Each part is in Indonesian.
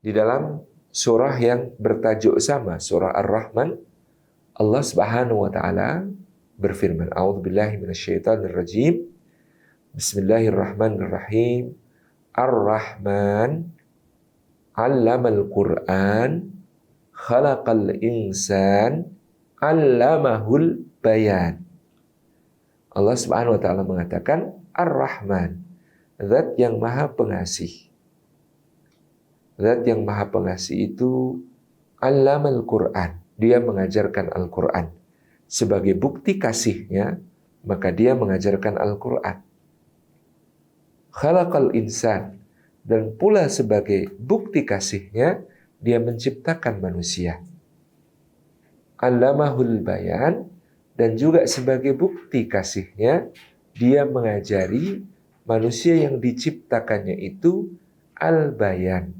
Di dalam surah yang bertajuk sama, surah Ar-Rahman, Allah Subhanahu wa taala berfirman, A'udzubillahi minasyaitonirrajim. Bismillahirrahmanirrahim. Ar-Rahman 'allamal Qur'an, khalaqal insan, 'allamahul bayan. Allah Subhanahu wa taala mengatakan Ar-Rahman, Zat yang Maha Pengasih. Zat yang Maha Pengasih itu 'allamal Qur'an. Dia mengajarkan Al-Qur'an. Sebagai bukti kasihnya, maka dia mengajarkan Al-Qur'an. Khalaqal insan, dan pula sebagai bukti kasihnya, dia menciptakan manusia. 'Allamahul bayan, dan juga sebagai bukti kasihnya, dia mengajari manusia yang diciptakannya itu al-bayan,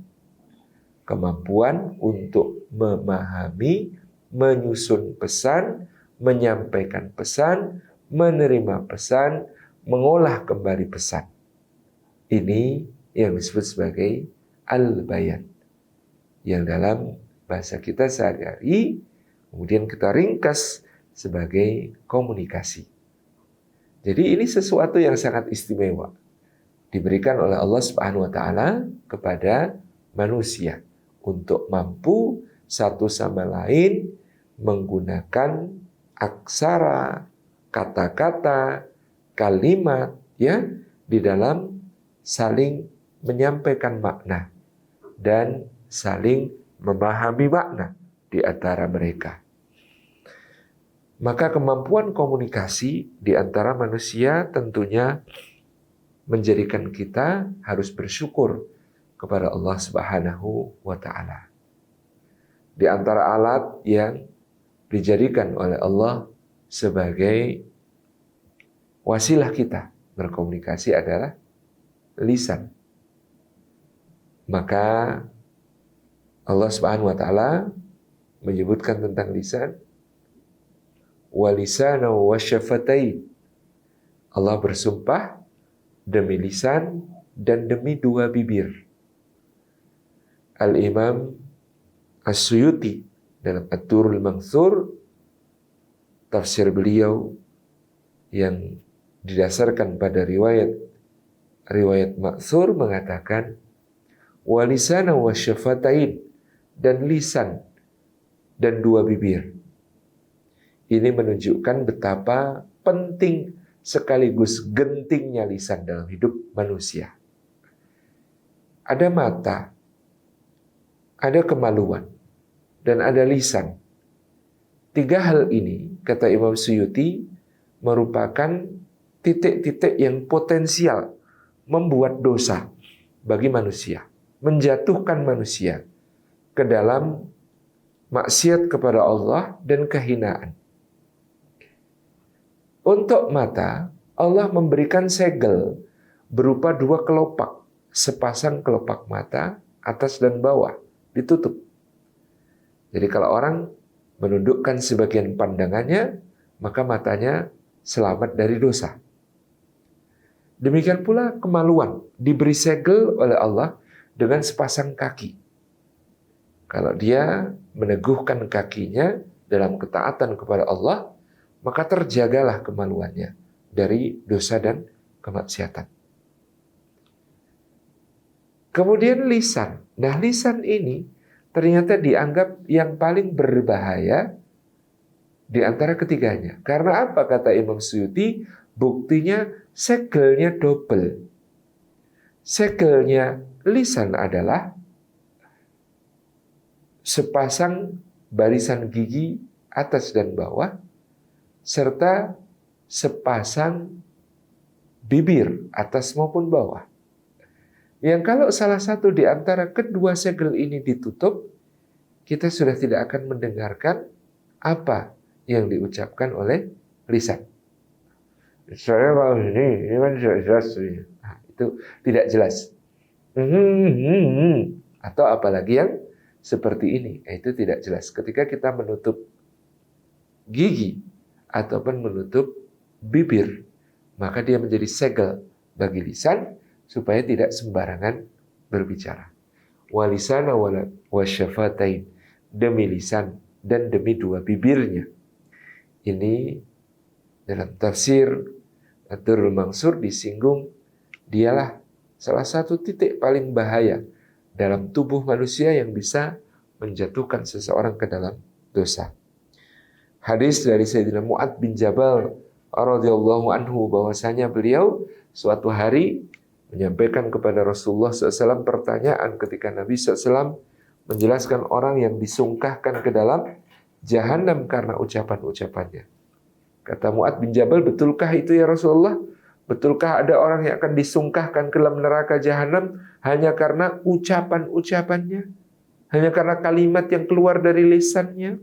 kemampuan untuk memahami, menyusun pesan, menyampaikan pesan, menerima pesan, mengolah kembali pesan. Ini yang disebut sebagai al-bayan, yang dalam bahasa kita sehari-hari kemudian kita ringkas sebagai komunikasi. Jadi ini sesuatu yang sangat istimewa diberikan oleh Allah Subhanahu wa taala kepada manusia untuk mampu satu sama lain menggunakan aksara, kata-kata, kalimat ya di dalam saling menyampaikan makna dan saling memahami makna di antara mereka. Maka kemampuan komunikasi di antara manusia tentunya menjadikan kita harus bersyukur kepada Allah Subhanahu wa taala. Di antara alat yang dijadikan oleh Allah sebagai wasilah kita berkomunikasi adalah lisan. Maka Allah Subhanahu wa taala menyebutkan tentang lisan, walisana wa syafatain. Allah bersumpah demi lisan dan demi dua bibir. Al-Imam As-Suyuti dalam Ad-Durrul Mansur, tafsir beliau yang didasarkan pada riwayat Ma'thur mengatakan walisana wa syafatain, dan lisan dan dua bibir. Ini menunjukkan betapa penting sekaligus gentingnya lisan dalam hidup manusia. Ada mata, ada kemaluan, dan ada lisan. Tiga hal ini, kata Imam Suyuti, merupakan titik-titik yang potensial membuat dosa bagi manusia, menjatuhkan manusia ke dalam maksiat kepada Allah dan kehinaan. Untuk mata, Allah memberikan segel berupa dua kelopak, sepasang kelopak mata, atas dan bawah, ditutup. Jadi kalau orang menundukkan sebagian pandangannya, maka matanya selamat dari dosa. Demikian pula kemaluan, diberi segel oleh Allah dengan sepasang kaki. Kalau dia meneguhkan kakinya dalam ketaatan kepada Allah, maka terjagalah kemaluannya dari dosa dan kemaksiatan. Kemudian lisan. Nah, lisan ini ternyata dianggap yang paling berbahaya di antara ketiganya. Karena apa, kata Imam Suyuti? Buktinya segelnya double. Segelnya lisan adalah sepasang barisan gigi atas dan bawah, serta sepasang bibir atas maupun bawah. Yang kalau salah satu di antara kedua segel ini ditutup, kita sudah tidak akan mendengarkan apa yang diucapkan oleh lisan. Saya kalau ini kan tidak jelas. Nah, itu tidak jelas. Atau apalagi yang seperti ini, itu tidak jelas. Ketika kita menutup gigi ataupun menutup bibir, maka dia menjadi segel bagi lisan supaya tidak sembarangan berbicara. walisana wasyafatain, demi lisan dan demi dua bibirnya. Ini dalam tafsir Ad-Durrul Mansur disinggung, dialah salah satu titik paling bahaya dalam tubuh manusia yang bisa menjatuhkan seseorang ke dalam dosa. Hadis dari Sayyidina Mu'adz bin Jabal radhiyallahu anhu, bahwasanya beliau suatu hari menyampaikan kepada Rasulullah SAW pertanyaan ketika Nabi SAW menjelaskan orang yang disungkahkan ke dalam jahanam karena ucapan-ucapannya. Kata Mu'adz bin Jabal, betulkah itu ya Rasulullah? Betulkah ada orang yang akan disungkahkan ke dalam neraka jahanam hanya karena ucapan-ucapannya? Hanya karena kalimat yang keluar dari lisannya?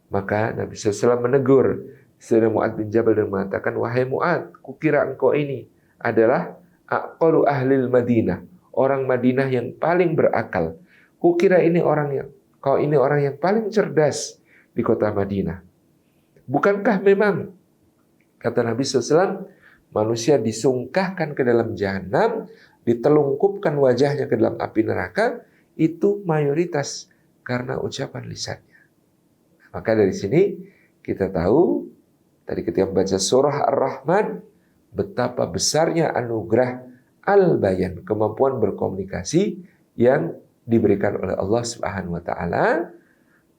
Maka Nabi SAW menegur Sayyidina Mu'adz bin Jabal dan mengatakan, wahai Mu'adz, kukira engkau ini adalah aqalu ahlil Madinah, orang Madinah yang paling berakal. Kukira kau ini orang yang paling cerdas di kota Madinah. Bukankah memang, kata Nabi SAW, manusia disungkahkan ke dalam jahanam, ditelungkupkan wajahnya ke dalam api neraka, itu mayoritas karena ucapan lisannya. Maka dari sini kita tahu, tadi ketika membaca surah Ar-Rahman, betapa besarnya anugerah al-bayan, kemampuan berkomunikasi yang diberikan oleh Allah Subhanahu wa taala,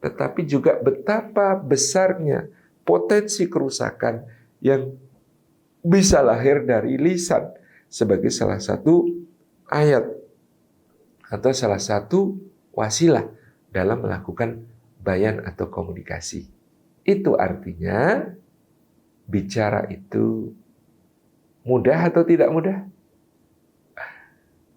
tetapi juga betapa besarnya potensi kerusakan yang bisa lahir dari lisan sebagai salah satu ayat atau salah satu wasilah dalam melakukan bayan atau komunikasi. Itu artinya bicara itu mudah atau tidak mudah?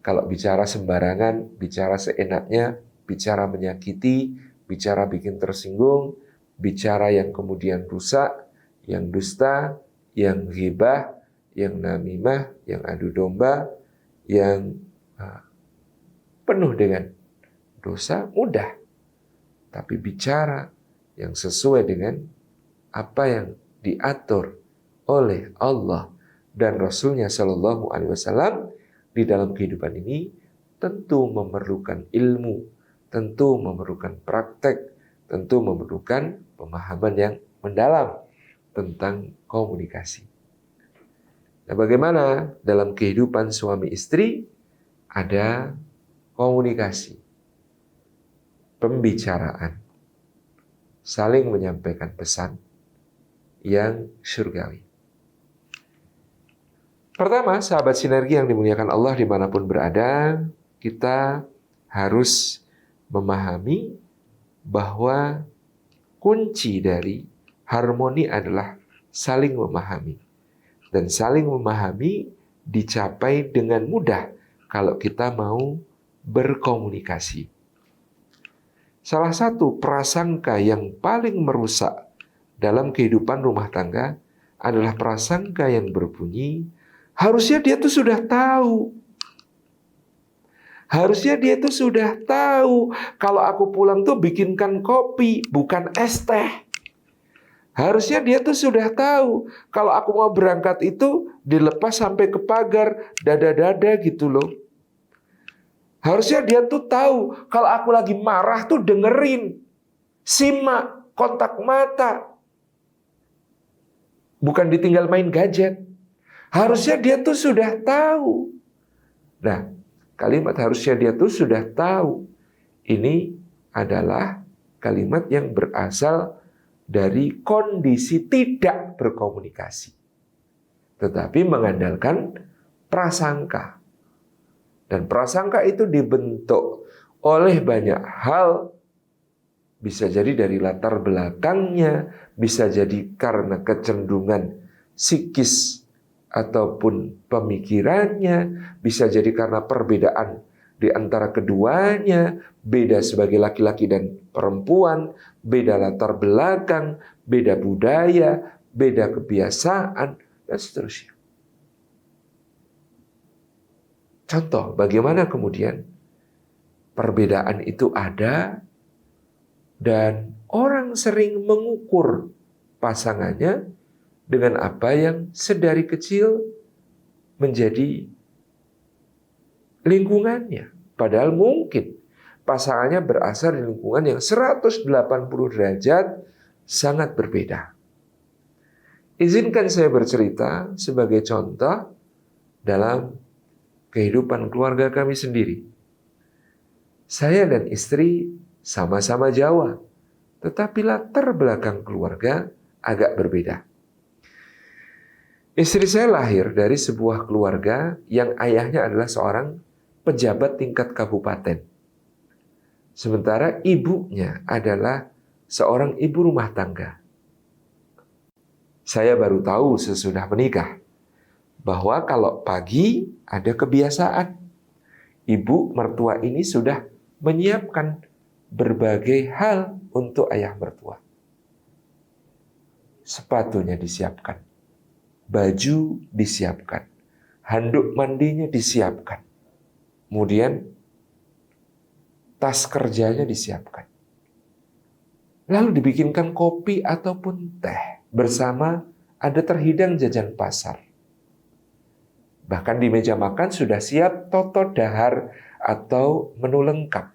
Kalau bicara sembarangan, bicara seenaknya, bicara menyakiti, bicara bikin tersinggung, bicara yang kemudian rusak, yang dusta, yang ghibah, yang namimah, yang adu domba, yang penuh dengan dosa, mudah. Tapi bicara yang sesuai dengan apa yang diatur oleh Allah dan Rasulnya Shallallahu Alaihi Wasallam di dalam kehidupan ini tentu memerlukan ilmu, tentu memerlukan praktek, tentu memerlukan pemahaman yang mendalam tentang komunikasi. Nah, bagaimana dalam kehidupan suami istri ada komunikasi, pembicaraan, saling menyampaikan pesan yang surgawi. Pertama, sahabat sinergi yang dimuliakan Allah dimanapun berada, kita harus memahami bahwa kunci dari harmoni adalah saling memahami. Dan saling memahami dicapai dengan mudah kalau kita mau berkomunikasi. Salah satu prasangka yang paling merusak dalam kehidupan rumah tangga adalah prasangka yang berbunyi, harusnya dia tuh sudah tahu. Harusnya dia tuh sudah tahu kalau aku pulang tuh bikinkan kopi, bukan es teh. Harusnya dia tuh sudah tahu kalau aku mau berangkat itu dilepas sampai ke pagar, dada-dada gitu loh. Harusnya dia tuh tahu kalau aku lagi marah tuh dengerin, simak, kontak mata. Bukan ditinggal main gadget. Harusnya dia tuh sudah tahu. Nah, kalimat harusnya dia tuh sudah tahu ini adalah kalimat yang berasal dari kondisi tidak berkomunikasi, tetapi mengandalkan prasangka. Dan prasangka itu dibentuk oleh banyak hal, bisa jadi dari latar belakangnya, bisa jadi karena kecenderungan psikis ataupun pemikirannya, bisa jadi karena perbedaan di antara keduanya, beda sebagai laki-laki dan perempuan, beda latar belakang, beda budaya, beda kebiasaan, dan seterusnya. Contoh, bagaimana kemudian perbedaan itu ada dan orang sering mengukur pasangannya dengan apa yang sedari kecil menjadi lingkungannya. Padahal mungkin pasangannya berasal dari lingkungan yang 180 derajat sangat berbeda. Izinkan saya bercerita sebagai contoh dalam kehidupan keluarga kami sendiri. Saya dan istri sama-sama Jawa, tetapi latar belakang keluarga agak berbeda. Istri saya lahir dari sebuah keluarga yang ayahnya adalah seorang pejabat tingkat kabupaten. Sementara ibunya adalah seorang ibu rumah tangga. Saya baru tahu sesudah menikah bahwa kalau pagi ada kebiasaan, ibu mertua ini sudah menyiapkan berbagai hal untuk ayah mertua. Sepatunya disiapkan, baju disiapkan, handuk mandinya disiapkan, kemudian tas kerjanya disiapkan. Lalu dibikinkan kopi ataupun teh bersama ada terhidang jajan pasar. Bahkan di meja makan sudah siap toto dahar atau menu lengkap.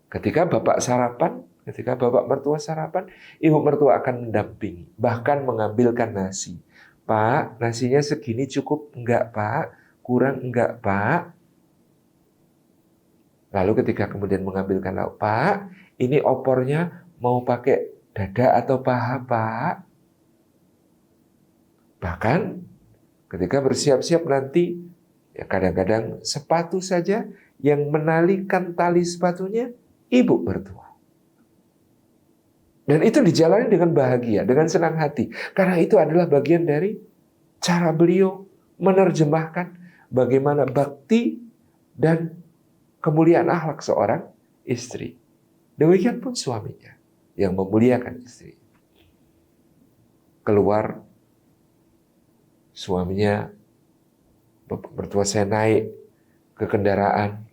Ketika bapak sarapan, ketika bapak mertua sarapan, ibu mertua akan mendampingi, bahkan mengambilkan nasi. Pak, nasinya segini cukup enggak, Pak? Kurang enggak, Pak? Lalu ketika kemudian mengambilkan lauk, Pak, ini opornya mau pakai dada atau paha, Pak? Bahkan ketika bersiap-siap nanti, ya kadang-kadang sepatu saja yang menalikan tali sepatunya ibu mertua. Dan itu dijalani dengan bahagia, dengan senang hati. Karena itu adalah bagian dari cara beliau menerjemahkan bagaimana bakti dan kemuliaan akhlak seorang istri. Demikian pun suaminya yang memuliakan istri. Keluar, suaminya, bapak mertua saya naik ke kendaraan.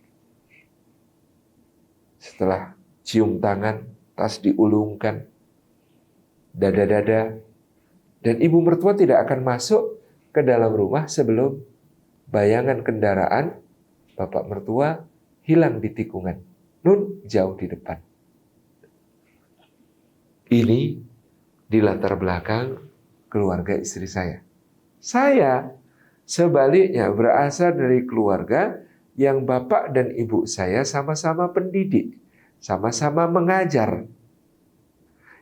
Setelah cium tangan, tas diulungkan, dada-dada, dan ibu mertua tidak akan masuk ke dalam rumah sebelum bayangan kendaraan bapak mertua hilang di tikungan. Nun jauh di depan. Ini di latar belakang keluarga istri saya. Saya sebaliknya berasal dari keluarga yang bapak dan ibu saya sama-sama pendidik, sama-sama mengajar.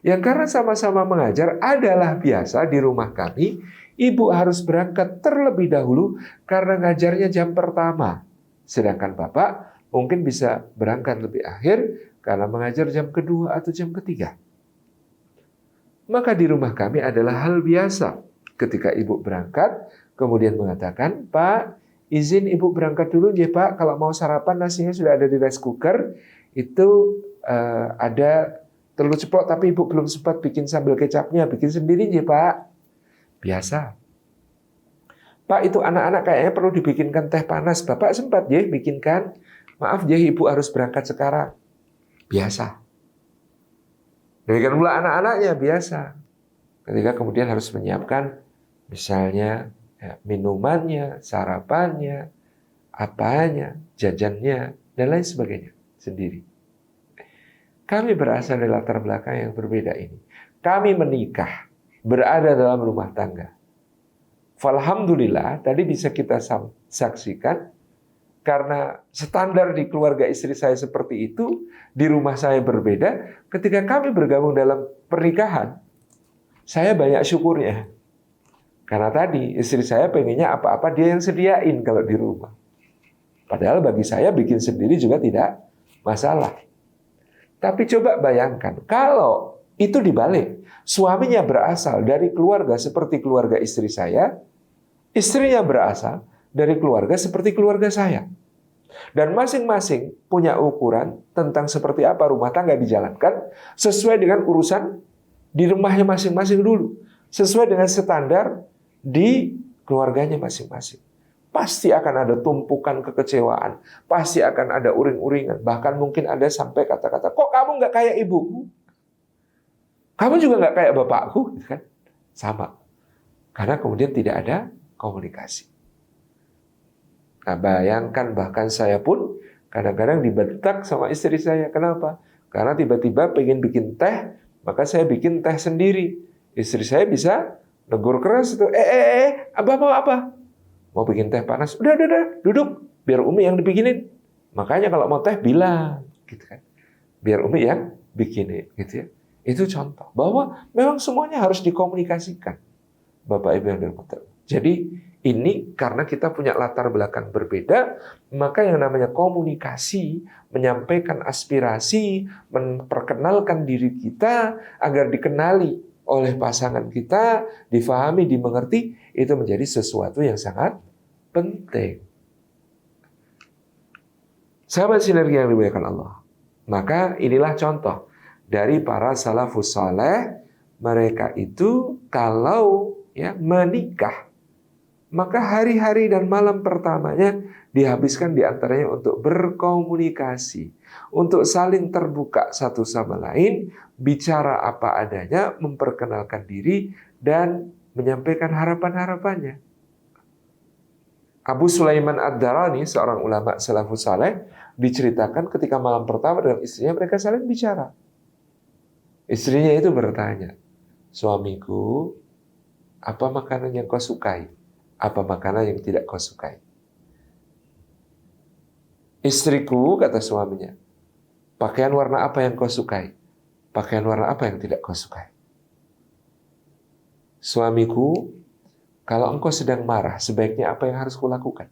Yang karena sama-sama mengajar adalah biasa di rumah kami, ibu harus berangkat terlebih dahulu karena ngajarnya jam pertama. Sedangkan bapak mungkin bisa berangkat lebih akhir karena mengajar jam kedua atau jam ketiga. Maka di rumah kami adalah hal biasa ketika ibu berangkat, kemudian mengatakan, Pak, izin ibu berangkat dulu ya Pak, kalau mau sarapan nasinya sudah ada di rice cooker, itu ada telur ceplok tapi ibu belum sempat bikin sambal kecapnya, bikin sendiri ya Pak. Biasa. Pak, itu anak-anak kayaknya perlu dibikinkan teh panas, Bapak sempat ya bikinkan, maaf ya ibu harus berangkat sekarang. Biasa. Demikian pula anak-anaknya biasa. Ketika kemudian harus menyiapkan misalnya ya, minumannya, sarapannya, apanya, jajannya, dan lain sebagainya sendiri. Kami berasal dari latar belakang yang berbeda ini. Kami menikah, berada dalam rumah tangga. Alhamdulillah, tadi bisa kita saksikan, karena standar di keluarga istri saya seperti itu, di rumah saya berbeda, ketika kami bergabung dalam pernikahan, saya banyak syukurnya. Karena tadi istri saya pengennya apa-apa dia yang sediain kalau di rumah. Padahal bagi saya bikin sendiri juga tidak masalah. Tapi coba bayangkan, kalau itu dibalik, suaminya berasal dari keluarga seperti keluarga istri saya, istrinya berasal dari keluarga seperti keluarga saya. Dan masing-masing punya ukuran tentang seperti apa rumah tangga dijalankan sesuai dengan urusan di rumahnya masing-masing dulu. Sesuai dengan standar di keluarganya masing-masing. Pasti akan ada tumpukan kekecewaan. Pasti akan ada uring-uringan. Bahkan mungkin ada sampai kata-kata, kok kamu nggak kayak ibuku? Kamu juga nggak kayak bapakku? Kan? Sama. Karena kemudian tidak ada komunikasi. Nah, bayangkan bahkan saya pun Kadang-kadang dibentak sama istri saya. Kenapa? Karena tiba-tiba pengen bikin teh, maka saya bikin teh sendiri. Istri saya bisa negur keras itu. Abah mau apa? Mau bikin teh panas. Udah, duduk. Biar Umi yang dibikinin. Makanya kalau mau teh bilang, gitu kan. Biar Umi yang bikinin, gitu ya. Itu contoh bahwa memang semuanya harus dikomunikasikan, Bapak Ibu yang dirahmati. Jadi ini karena kita punya latar belakang berbeda, maka yang namanya komunikasi, menyampaikan aspirasi, memperkenalkan diri kita agar dikenali oleh pasangan kita, difahami, dimengerti, itu menjadi sesuatu yang sangat penting. Sahabat sinergi yang dimuliakan Allah. Maka inilah contoh dari para salafus saleh. Mereka itu kalau menikah, maka hari-hari dan malam pertamanya dihabiskan diantaranya untuk berkomunikasi, untuk saling terbuka satu sama lain, bicara apa adanya, memperkenalkan diri, dan menyampaikan harapan-harapannya. Abu Sulaiman Ad-Darani, seorang ulama salafus saleh, diceritakan ketika malam pertama dengan istrinya mereka saling bicara. Istrinya itu bertanya, suamiku, apa makanan yang kau sukai? Apa makanan yang tidak kau sukai? Istriku, kata suaminya, pakaian warna apa yang kau sukai? Pakaian warna apa yang tidak kau sukai? Suamiku, kalau engkau sedang marah, sebaiknya apa yang harus kulakukan?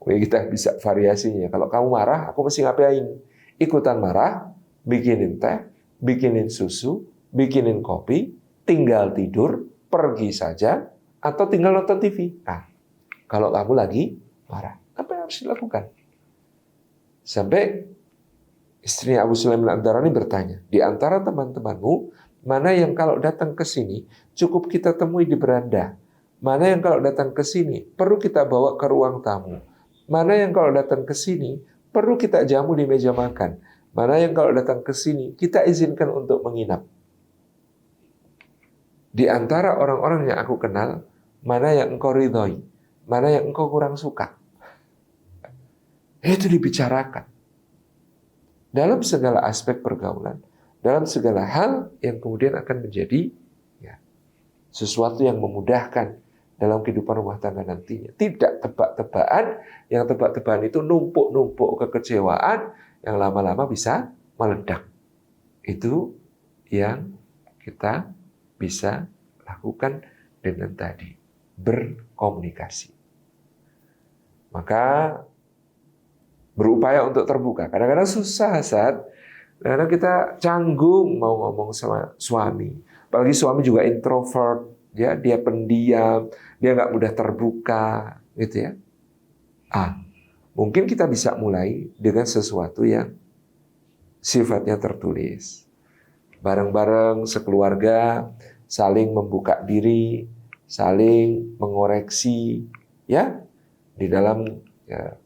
Kita bisa variasinya. Kalau kamu marah, aku mesti ngapain? Ikutan marah, bikinin teh, bikinin susu, bikinin kopi, tinggal tidur, pergi saja, atau tinggal nonton TV. Nah, kalau kamu lagi marah, apa yang harus dilakukan? Sampai istrinya Abu Sulaiman Ad-Darani bertanya, di antara teman-temanmu, mana yang kalau datang ke sini, cukup kita temui di beranda? Mana yang kalau datang ke sini, perlu kita bawa ke ruang tamu? Mana yang kalau datang ke sini, perlu kita jamu di meja makan? Mana yang kalau datang ke sini, kita izinkan untuk menginap? Di antara orang-orang yang aku kenal, mana yang engkau ridhoi? Mana yang engkau kurang suka? Itu dibicarakan. Dalam segala aspek pergaulan, dalam segala hal yang kemudian akan menjadi sesuatu yang memudahkan dalam kehidupan rumah tangga nantinya. Tidak tebak-tebakan, yang tebak-tebakan itu numpuk-numpuk kekecewaan yang lama-lama bisa meledak. Itu yang kita bisa lakukan dengan tadi, berkomunikasi. Maka berupaya untuk terbuka. Kadang-kadang susah, karena kita canggung mau ngomong sama suami. Apalagi suami juga introvert, dia pendiam, dia nggak mudah terbuka, gitu ya. Mungkin kita bisa mulai dengan sesuatu yang sifatnya tertulis. Bareng-bareng sekeluarga, saling membuka diri, saling mengoreksi, ya. Di dalam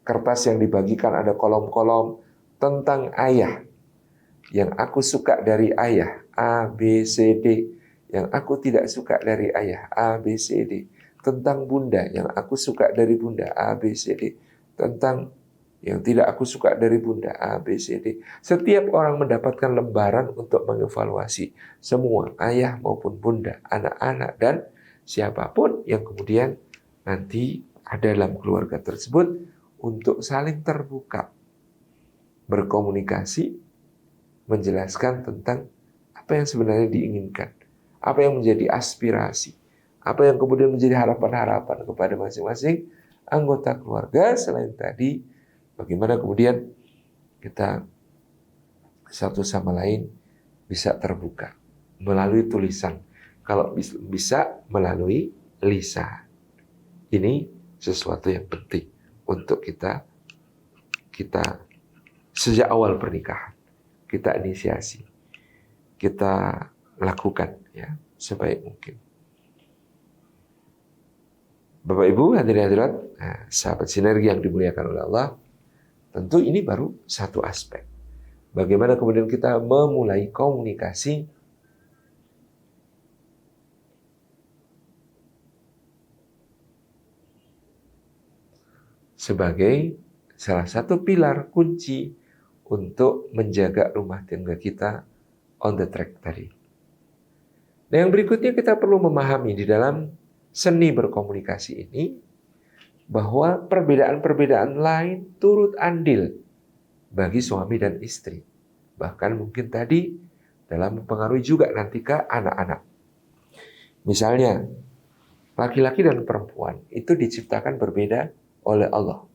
kertas yang dibagikan ada kolom-kolom tentang ayah. Yang aku suka dari ayah, A, B, C, D. Yang aku tidak suka dari ayah, A, B, C, D. Tentang bunda, yang aku suka dari bunda, A, B, C, D. Tentang yang tidak aku suka dari bunda, A, B, C, D. Setiap orang mendapatkan lembaran untuk mengevaluasi semua, ayah maupun bunda, anak-anak, dan siapapun yang kemudian nanti ada dalam keluarga tersebut untuk saling terbuka, berkomunikasi, menjelaskan tentang apa yang sebenarnya diinginkan, apa yang menjadi aspirasi, apa yang kemudian menjadi harapan-harapan kepada masing-masing anggota keluarga. Selain tadi, bagaimana kemudian kita satu sama lain bisa terbuka melalui tulisan, kalau bisa melalui lisan. Ini sesuatu yang penting untuk kita sejak awal pernikahan kita inisiasi, kita lakukan ya sebaik mungkin. Bapak Ibu hadirin hadirat, sahabat sinergi yang dimuliakan oleh Allah, tentu ini baru satu aspek. Bagaimana kemudian kita memulai komunikasi sebagai salah satu pilar kunci untuk menjaga rumah tangga kita on the track tadi. Nah, yang berikutnya kita perlu memahami di dalam seni berkomunikasi ini bahwa perbedaan-perbedaan lain turut andil bagi suami dan istri. Bahkan mungkin tadi dalam mempengaruhi juga nanti ke anak-anak. Misalnya, laki-laki dan perempuan itu diciptakan berbeda oleh Allah.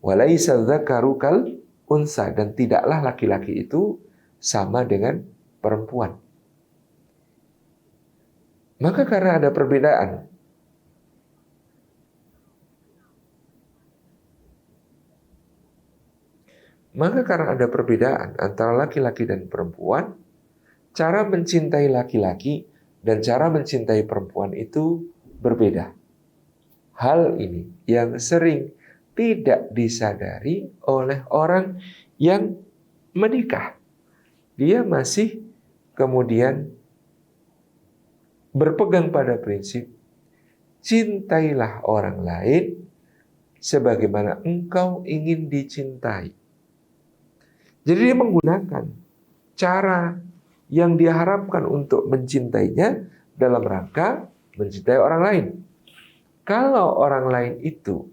Walaisa dzakaru kal unsa, dan tidaklah laki-laki itu sama dengan perempuan. Maka karena ada perbedaan, antara laki-laki dan perempuan, cara mencintai laki-laki dan cara mencintai perempuan itu berbeda. Hal ini yang sering tidak disadari oleh orang yang menikah. Dia masih kemudian berpegang pada prinsip cintailah orang lain sebagaimana engkau ingin dicintai. Jadi dia menggunakan cara yang diharapkan untuk mencintainya dalam rangka mencintai orang lain. Kalau orang lain itu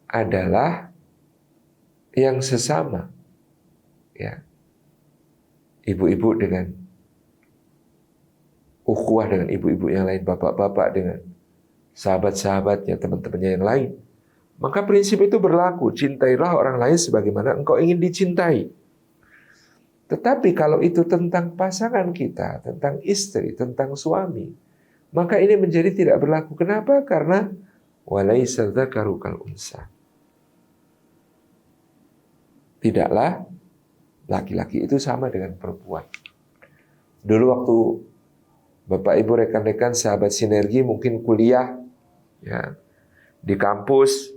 adalah yang sesama, ya, ibu-ibu dengan ukhuwah dengan ibu-ibu yang lain, bapak-bapak dengan sahabat-sahabatnya, teman-temannya yang lain, maka prinsip itu berlaku, cintailah orang lain sebagaimana engkau ingin dicintai. Tetapi kalau itu tentang pasangan kita, tentang istri, tentang suami, maka ini menjadi tidak berlaku. Kenapa? Karena walaisa dzakaru kal unsa. Tidaklah laki-laki itu sama dengan perempuan. Dulu waktu Bapak Ibu rekan-rekan sahabat sinergi mungkin kuliah, ya, di kampus,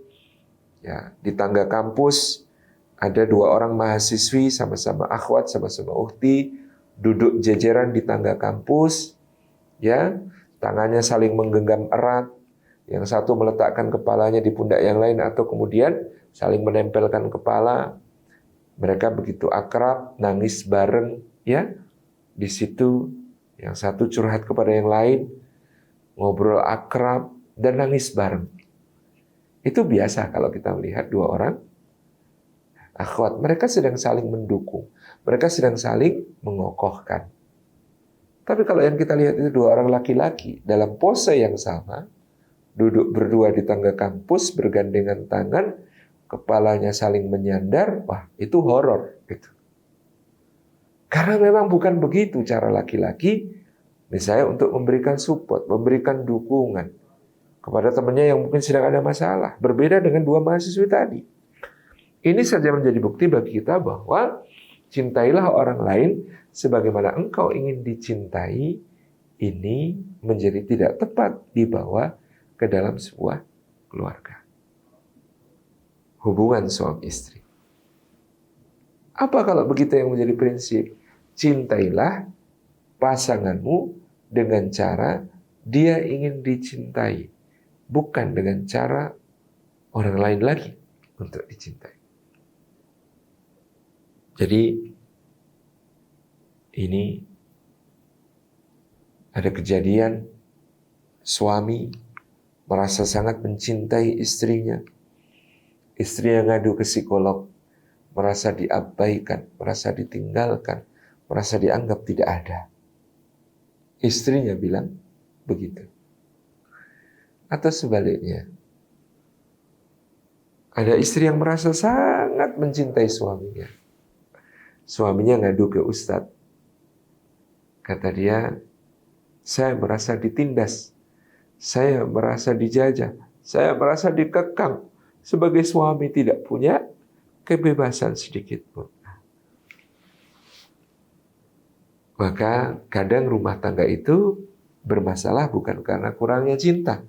ya, di tangga kampus ada dua orang mahasiswi sama-sama akhwat, sama-sama ukhti, duduk jejeran di tangga kampus, ya, tangannya saling menggenggam erat, yang satu meletakkan kepalanya di pundak yang lain atau kemudian saling menempelkan kepala. Mereka begitu akrab, nangis bareng, ya. Di situ yang satu curhat kepada yang lain, ngobrol akrab dan nangis bareng. Itu biasa kalau kita melihat dua orang akhwat, mereka sedang saling mendukung, mereka sedang saling mengokohkan. Tapi kalau yang kita lihat itu dua orang laki-laki dalam pose yang sama, duduk berdua di tangga kampus, bergandengan tangan, kepalanya saling menyandar, wah itu horor gitu. Karena memang bukan begitu cara laki-laki, misalnya untuk memberikan support, memberikan dukungan kepada temannya yang mungkin sedang ada masalah. Berbeda dengan dua mahasiswi tadi. Ini saja menjadi bukti bagi kita bahwa cintailah orang lain sebagaimana engkau ingin dicintai, ini menjadi tidak tepat dibawa ke dalam sebuah keluarga. Hubungan suami istri. Apa kalau begitu yang menjadi prinsip? Cintailah pasanganmu dengan cara dia ingin dicintai, bukan dengan cara orang lain lagi untuk dicintai. Jadi ini ada kejadian suami merasa sangat mencintai istrinya. Istrinya ngadu ke psikolog, merasa diabaikan, merasa ditinggalkan, merasa dianggap tidak ada. Istrinya bilang begitu. Atau sebaliknya, ada istri yang merasa sangat mencintai suaminya. Suaminya ngadu ke ustadz. Kata dia, saya merasa ditindas, saya merasa dijajah, saya merasa dikekang. Sebagai suami tidak punya kebebasan sedikit pun. Maka kadang rumah tangga itu bermasalah bukan karena kurangnya cinta,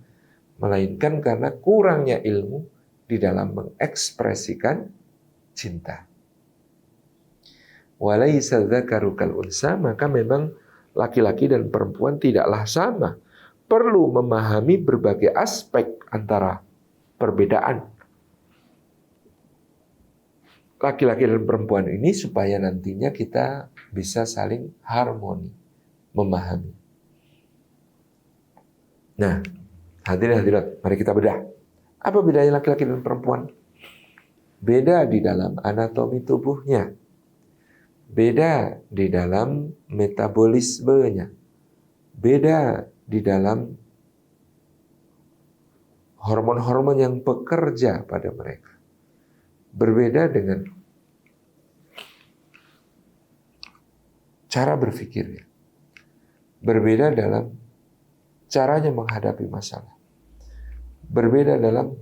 melainkan karena kurangnya ilmu di dalam mengekspresikan cinta. Walaisa dzakaru kal unsa, maka memang laki-laki dan perempuan tidaklah sama. Perlu memahami berbagai aspek antara perbedaan. laki-laki dan perempuan ini supaya nantinya kita bisa saling harmoni, memahami. Nah, hadirin hadirat, mari kita bedah. Apa bedanya laki-laki dan perempuan? Beda di dalam anatomi tubuhnya. Beda di dalam metabolismenya. Beda di dalam hormon-hormon yang bekerja pada mereka. Berbeda dengan cara berpikirnya. Berbeda dalam caranya menghadapi masalah. Berbeda dalam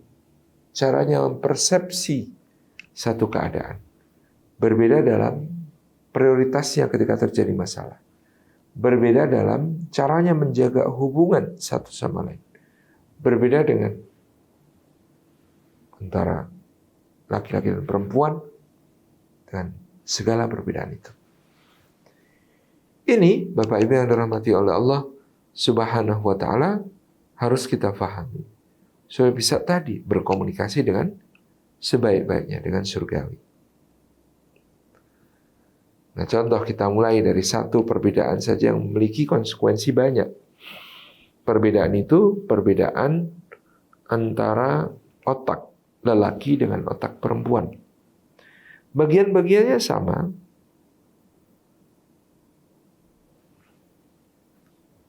caranya mempersepsi satu keadaan. Berbeda dalam prioritasnya ketika terjadi masalah. Berbeda dalam caranya menjaga hubungan satu sama lain. Berbeda dengan antara laki-laki dan perempuan dan segala perbedaan itu. Ini Bapak Ibu yang dirahmati oleh Allah Subhanahu wa ta'ala harus kita pahami. Supaya bisa tadi berkomunikasi dengan sebaik-baiknya, dengan surgawi. Nah, contoh kita mulai dari satu perbedaan saja yang memiliki konsekuensi banyak. Perbedaan itu perbedaan antara otak lelaki dengan otak perempuan. Bagian-bagiannya sama,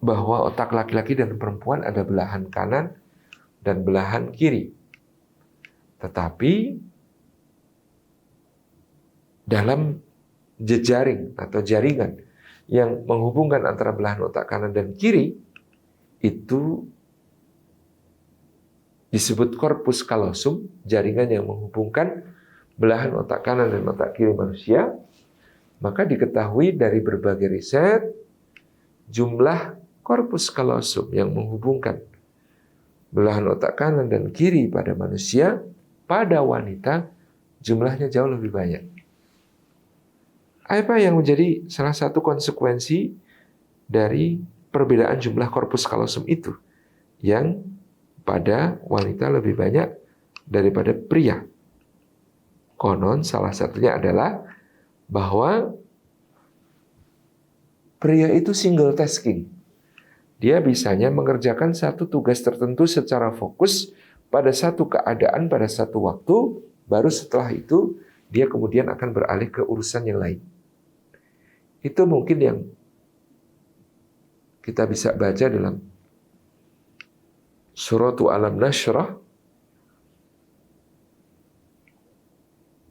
bahwa otak laki-laki dan perempuan ada belahan kanan dan belahan kiri. Tetapi dalam jejaring atau jaringan yang menghubungkan antara belahan otak kanan dan kiri itu disebut corpus callosum, jaringan yang menghubungkan belahan otak kanan dan otak kiri manusia. Maka diketahui dari berbagai riset jumlah corpus callosum yang menghubungkan belahan otak kanan dan kiri pada manusia, pada wanita jumlahnya jauh lebih banyak. Apa yang menjadi salah satu konsekuensi dari perbedaan jumlah corpus callosum itu? Yang pada wanita lebih banyak daripada pria. Konon salah satunya adalah bahwa pria itu single tasking. Dia bisanya mengerjakan satu tugas tertentu secara fokus pada satu keadaan, pada satu waktu, baru setelah itu dia kemudian akan beralih ke urusan yang lain. Itu mungkin yang kita bisa baca dalam Suratu Alam Nashrah,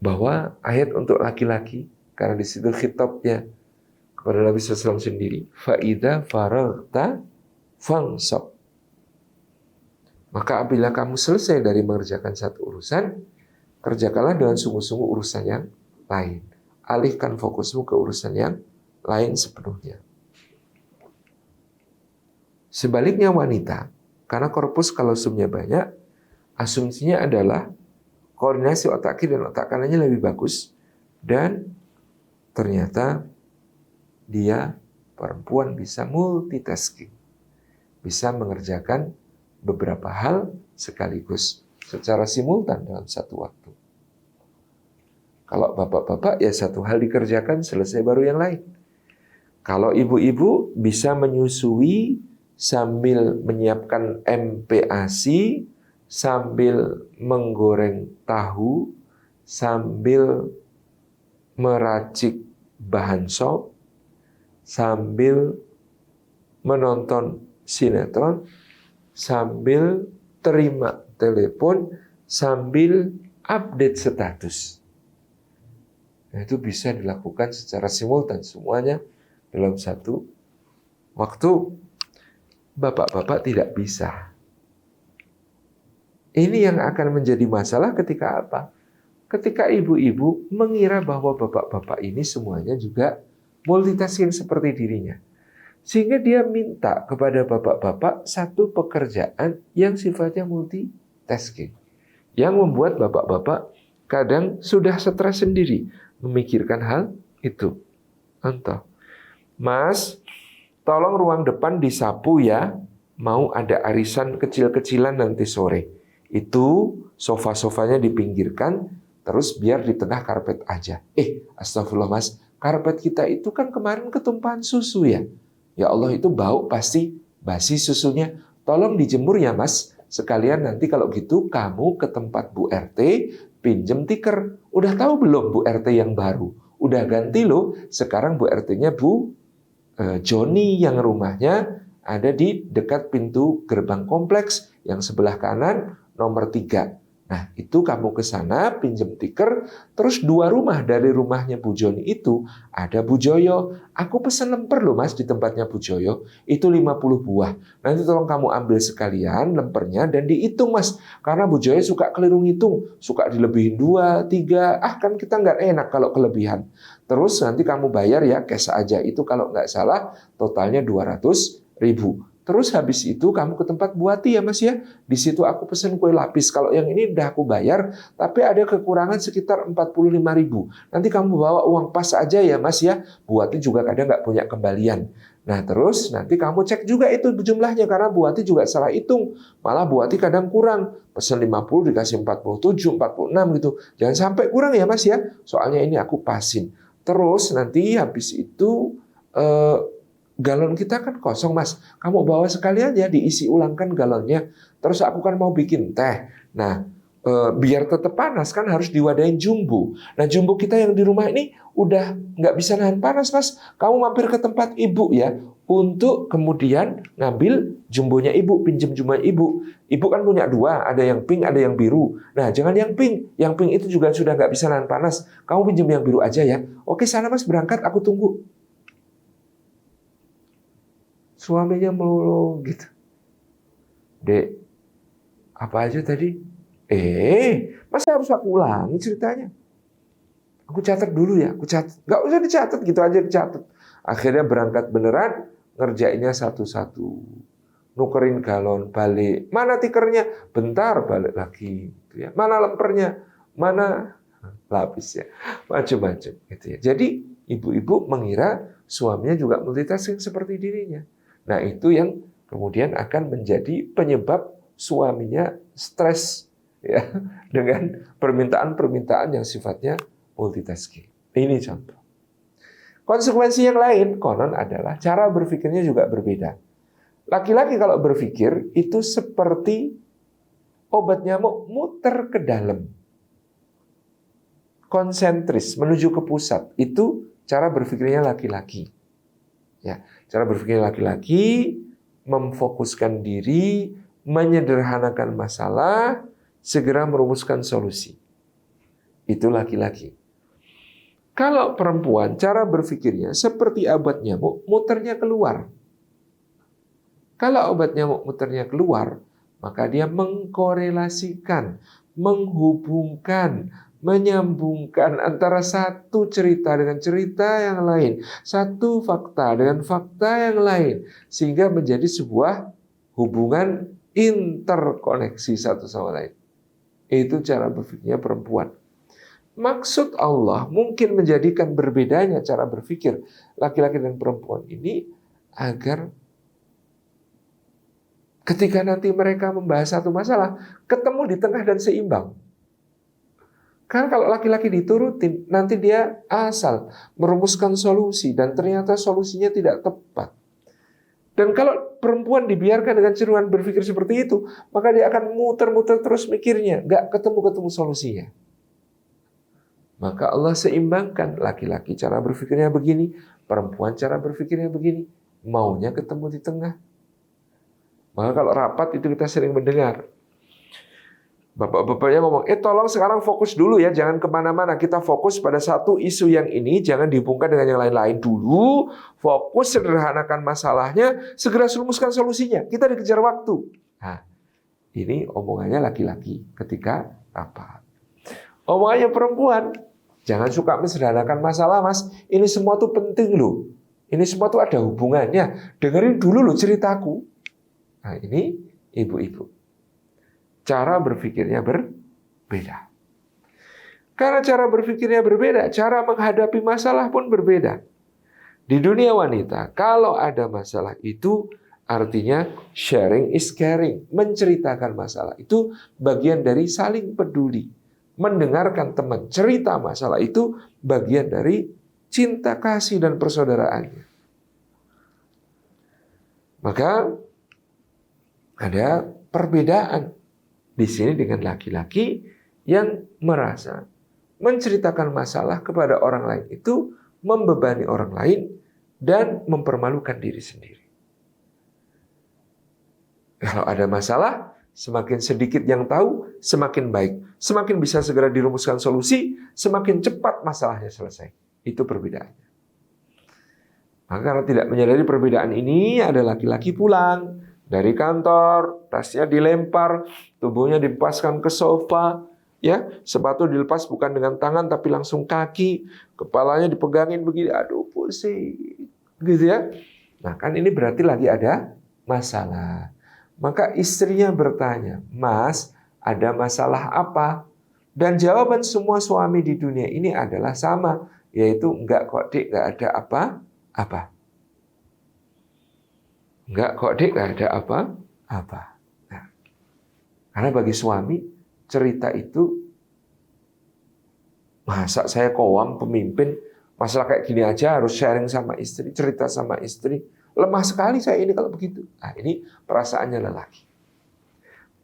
bahwa ayat untuk laki-laki, karena di situ khitabnya kepada Nabi SAW sendiri, faida faraghta fansab. Maka apabila kamu selesai dari mengerjakan satu urusan, kerjakanlah dengan sungguh-sungguh urusan yang lain. Alihkan fokusmu ke urusan yang lain sepenuhnya. Sebaliknya wanita, karena korpus callosumnya banyak, asumsinya adalah koordinasi otak kiri dan otak kanannya lebih bagus, dan ternyata dia perempuan bisa multitasking, bisa mengerjakan beberapa hal sekaligus secara simultan dalam satu waktu. Kalau bapak-bapak ya satu hal dikerjakan selesai baru yang lain. Kalau ibu-ibu bisa menyusui sambil menyiapkan MPASI, sambil menggoreng tahu, sambil meracik bahan sop, sambil menonton sinetron, sambil terima telepon, sambil update status. Nah, itu bisa dilakukan secara simultan semuanya dalam satu waktu. Bapak-bapak tidak bisa. Ini yang akan menjadi masalah ketika apa? Ketika ibu-ibu mengira bahwa bapak-bapak ini semuanya juga multitasking seperti dirinya. Sehingga dia minta kepada bapak-bapak satu pekerjaan yang sifatnya multitasking. Yang membuat bapak-bapak kadang sudah stres sendiri memikirkan hal itu. Contoh, Mas, tolong ruang depan disapu ya, mau ada arisan kecil-kecilan nanti sore. Itu sofa-sofanya dipinggirkan, terus biar di tengah karpet aja. Astagfirullah Mas, karpet kita itu kan kemarin ketumpahan susu ya. Ya Allah, itu bau pasti basi susunya. Tolong dijemur ya Mas. Sekalian nanti kalau gitu kamu ke tempat Bu RT pinjem tikar. Udah tahu belum Bu RT yang baru? Udah ganti loh. Sekarang Bu RT-nya Bu Joni yang rumahnya ada di dekat pintu gerbang kompleks yang sebelah kanan nomor 3. Nah, itu kamu ke sana pinjem tikar, terus 2 rumah dari rumahnya Bu Joni itu ada Bu Joyo. Aku pesen lemper loh Mas di tempatnya Bu Joyo, itu 50 buah. Nanti tolong kamu ambil sekalian lempernya dan dihitung Mas. Karena Bu Joyo suka keliru ngitung, suka dilebihin 2, 3, kan kita nggak enak kalau kelebihan. Terus nanti kamu bayar ya cash aja, itu kalau nggak salah totalnya 200.000. Terus habis itu kamu ke tempat buati ya Mas ya. Di situ aku pesen kue lapis. Kalau yang ini udah aku bayar, tapi ada kekurangan sekitar 45.000. Nanti kamu bawa uang pas aja ya Mas ya. Buati juga kadang nggak punya kembalian. Nah terus nanti kamu cek juga itu jumlahnya, karena buati juga salah hitung. Malah buati kadang kurang. Pesen 50 dikasih 47, 46 gitu. Jangan sampai kurang ya Mas ya. Soalnya ini aku pasin. Terus nanti habis itu galon kita kan kosong Mas. Kamu bawa sekalian ya, diisi ulangkan galonnya. Terus aku kan mau bikin teh. Nah, biar tetap panas kan harus diwadahin jumbo. Nah, jumbo kita yang di rumah ini udah nggak bisa nahan panas Mas. Kamu mampir ke tempat ibu ya, untuk kemudian ngambil jumbonya ibu, pinjam jumbo ibu. Ibu kan punya 2, ada yang pink, ada yang biru. Nah, jangan yang pink. Yang pink itu juga sudah nggak bisa nahan panas. Kamu pinjam yang biru aja ya. Oke, sana Mas, berangkat, aku tunggu. Suaminya melulu gitu. Dek, apa aja tadi? Masa harus aku ulangi ceritanya? Aku catat dulu ya, aku catat. Nggak usah dicatat, gitu aja dicatat. Akhirnya berangkat beneran, ngerjainnya satu-satu. Nukerin galon, balik. Mana tikernya? Bentar, balik lagi. Gitu ya. Mana lempernya? Mana lapisnya? Macam-macam. Gitu ya. Jadi ibu-ibu mengira suaminya juga multitasking seperti dirinya. Nah, itu yang kemudian akan menjadi penyebab suaminya stres ya, dengan permintaan-permintaan yang sifatnya multitasking. Ini contoh. Konsekuensi yang lain konon adalah cara berpikirnya juga berbeda. Laki-laki kalau berpikir itu seperti obat nyamuk muter ke dalam. Konsentris menuju ke pusat. Itu cara berpikirnya laki-laki. Ya, cara berpikir laki-laki memfokuskan diri, menyederhanakan masalah, segera merumuskan solusi. Itu laki-laki. Kalau perempuan, cara berpikirnya seperti obat nyamuk, muternya keluar. Kalau obat nyamuk muternya keluar, maka dia mengkorelasikan, menghubungkan, menyambungkan antara satu cerita dengan cerita yang lain, satu fakta dengan fakta yang lain, sehingga menjadi sebuah hubungan interkoneksi satu sama lain. Itu cara berpikirnya perempuan. Maksud Allah mungkin menjadikan berbedanya cara berpikir laki-laki dan perempuan ini agar ketika nanti mereka membahas satu masalah, ketemu di tengah dan seimbang. Karena kalau laki-laki diturutin, nanti dia asal merumuskan solusi dan ternyata solusinya tidak tepat. Dan kalau perempuan dibiarkan dengan cenderungan berpikir seperti itu, maka dia akan muter-muter terus mikirnya, nggak ketemu-ketemu solusinya. Maka Allah seimbangkan, laki-laki cara berpikirnya begini, perempuan cara berpikirnya begini, maunya ketemu di tengah. Maka kalau rapat itu kita sering mendengar, bapak-bapaknya ngomong, tolong sekarang fokus dulu ya, jangan kemana-mana. Kita fokus pada satu isu yang ini, jangan dihubungkan dengan yang lain-lain dulu. Fokus, sederhanakan masalahnya, segera rumuskan solusinya. Kita dikejar waktu. Nah, ini omongannya laki-laki ketika rapat. Omongannya perempuan, jangan suka mensederhanakan masalah Mas. Ini semua tuh penting loh. Ini semua tuh ada hubungannya. Dengerin dulu loh ceritaku. Nah, ini ibu-ibu. Cara berpikirnya berbeda. Karena cara berpikirnya berbeda, cara menghadapi masalah pun berbeda. Di dunia wanita, kalau ada masalah itu artinya sharing is caring. Menceritakan masalah itu bagian dari saling peduli. mendengarkan teman cerita masalah itu bagian dari cinta kasih dan persaudaraannya. Maka ada perbedaan di sini dengan laki-laki yang merasa menceritakan masalah kepada orang lain itu membebani orang lain dan mempermalukan diri sendiri. Kalau ada masalah, semakin sedikit yang tahu, semakin baik. Semakin bisa segera dirumuskan solusi, semakin cepat masalahnya selesai. Itu perbedaannya. Maka karena tidak menyadari perbedaan ini, ada laki-laki pulang dari kantor, tasnya dilempar, tubuhnya dipaskan ke sofa, ya, sepatu dilepas bukan dengan tangan tapi langsung kaki, kepalanya dipegangin begini, aduh pusing, gitu ya. Nah kan ini berarti lagi ada masalah. Maka istrinya bertanya, Mas, ada masalah apa? Dan jawaban semua suami di dunia ini adalah sama, yaitu enggak kok Dik, enggak ada apa-apa. Enggak kok Dik, enggak ada apa-apa. Nah, karena bagi suami, cerita itu, masa saya kowam pemimpin, masalah kayak gini aja harus sharing sama istri, cerita sama istri. Lemah sekali saya ini kalau begitu. Nah, ini perasaannya lelaki.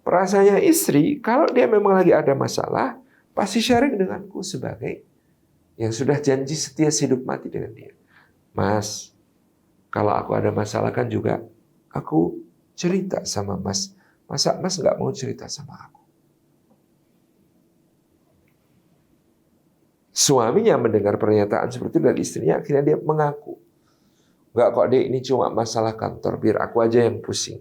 Perasaannya istri, kalau dia memang lagi ada masalah, pasti sharing denganku sebagai yang sudah janji setia hidup mati dengan dia. Mas, kalau aku ada masalah kan juga aku cerita sama Mas. Masa Mas nggak mau cerita sama aku? Suaminya mendengar pernyataan seperti itu dari istrinya, akhirnya dia mengaku. Enggak kok Dek, ini cuma masalah kantor, biar aku aja yang pusing.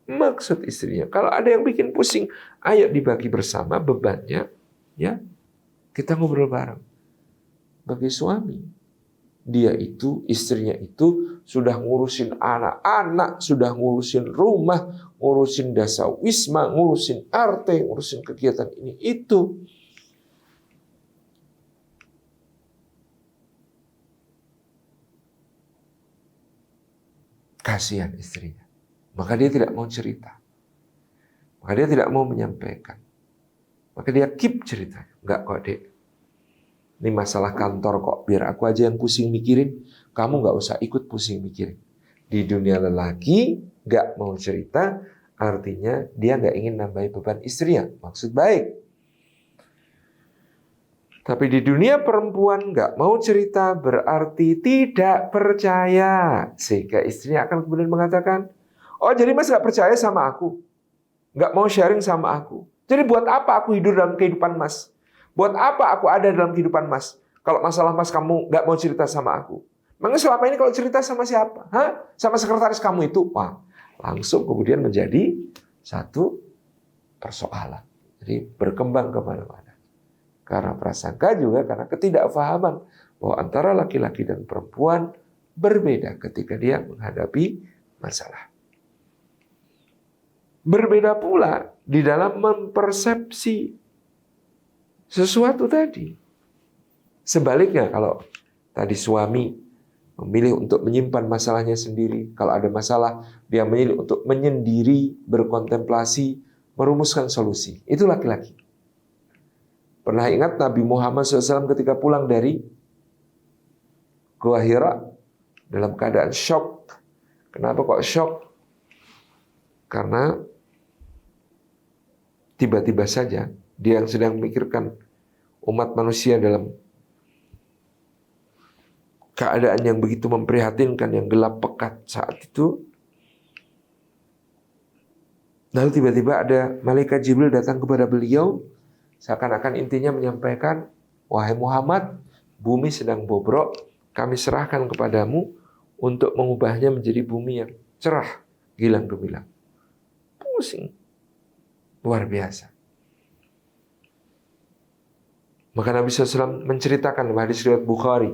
Maksud istrinya, kalau ada yang bikin pusing, ayo dibagi bersama bebannya, ya. Kita ngobrol bareng. Bagi suami, dia itu, istrinya itu sudah ngurusin anak-anak, sudah ngurusin rumah, ngurusin dasawisma, ngurusin RT, ngurusin kegiatan ini itu. Kasihan istrinya. Maka dia tidak mau cerita. Maka dia tidak mau menyampaikan. Maka dia keep ceritanya. Enggak kok Dek. Ini masalah kantor kok. Biar aku aja yang pusing mikirin. Kamu nggak usah ikut pusing mikirin. Di dunia lelaki, nggak mau cerita. Artinya dia nggak ingin nambahi beban istrinya. Maksud baik. Tapi di dunia perempuan nggak mau cerita berarti tidak percaya. Sehingga istrinya akan kemudian mengatakan, oh jadi Mas nggak percaya sama aku? Nggak mau sharing sama aku? Jadi buat apa aku hidup dalam kehidupan Mas? Buat apa aku ada dalam kehidupan Mas? Kalau masalah Mas kamu nggak mau cerita sama aku? Memang selama ini kalau cerita sama siapa? Hah? Sama sekretaris kamu itu? Wah, langsung kemudian menjadi satu persoalan. Jadi berkembang kemana-mana. Karena prasangka juga karena ketidakfahaman bahwa antara laki-laki dan perempuan berbeda ketika dia menghadapi masalah. Berbeda pula di dalam mempersepsi sesuatu tadi. Sebaliknya kalau tadi suami memilih untuk menyimpan masalahnya sendiri, kalau ada masalah dia memilih untuk menyendiri, berkontemplasi, merumuskan solusi. Itu laki-laki. Pernah ingat Nabi Muhammad SAW ketika pulang dari Gua Hira dalam keadaan syok. Kenapa kok syok? Karena tiba-tiba saja dia yang sedang memikirkan umat manusia dalam keadaan yang begitu memprihatinkan, yang gelap pekat saat itu. Lalu tiba-tiba ada malaikat Jibril datang kepada beliau. Seakan-akan intinya menyampaikan, wahai Muhammad, bumi sedang bobrok, kami serahkan kepadamu untuk mengubahnya menjadi bumi yang cerah, gilang gemilang. Pusing. Luar biasa. Maka Nabi SAW menceritakan hadis riwayat Bukhari.